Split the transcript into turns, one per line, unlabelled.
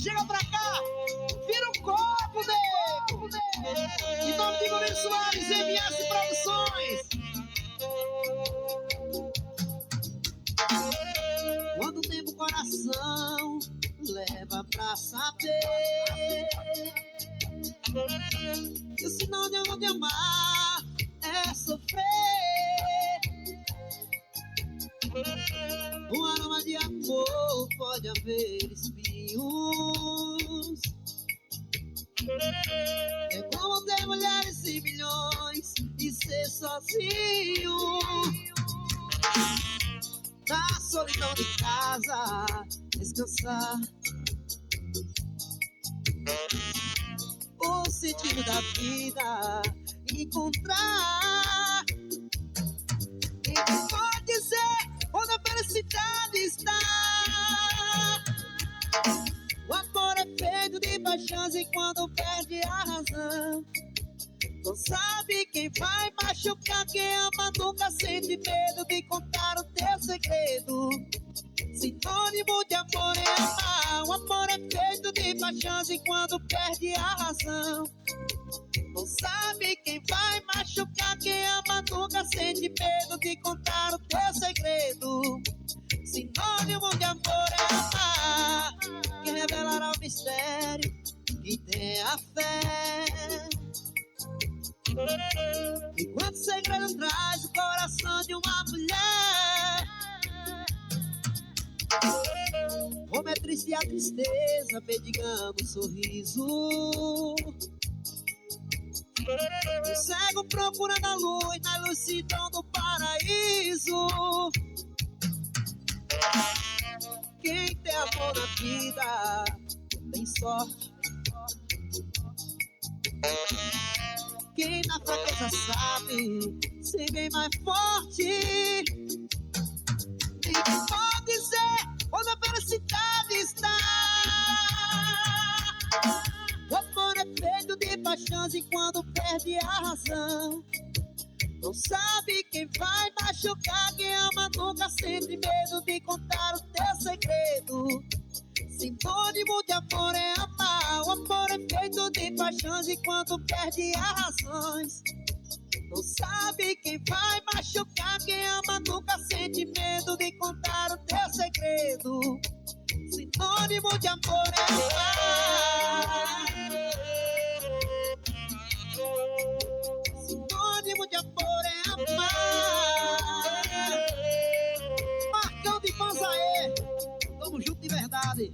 chega pra cá, vira um copo, nego. Em nome de Goleiro Soares, MS Produções. Quanto tempo o coração leva pra saber que o sinal de amor de amar é sofrer. Um aroma de amor pode haver espinhos. É como ter mulheres e milhões e ser sozinho. Na solidão de casa, descansar. O sentido da vida, encontrar. E quem pode dizer onde a felicidade está? O amor é feito de paixões e quando perde a razão, não sabe quem vai machucar. Quem ama nunca sente medo de contar o teu segredo. Sinônimo de amor é amar. O amor é feito de paixões e quando perde a razão, não sabe quem vai machucar. Quem ama nunca sente medo de contar o teu segredo. Sinônimo de amor é amar. Quem revelará o mistério, quem tem a fé. E quanto segredo traz o coração de uma mulher. Como é triste a tristeza, mendigando um sorriso. O cego procurando a luz na imensidão do paraíso. Quem tem amor na vida tem sorte. Quem na fraqueza sabe ser bem mais forte. E quem pode dizer onde a felicidade está? O amor é feito de paixões e quando perde a razão, não sabe quem vai machucar. Quem ama nunca sente medo de contar o teu segredo. Sinônimo de amor é amar. O amor é feito de paixões e quando perde as razões, não sabe quem vai machucar. Quem ama nunca sente medo de contar o teu segredo. Sinônimo de amor é amar. Sinônimo de amor é amar. Marcão de Panzaê, tamo junto de verdade.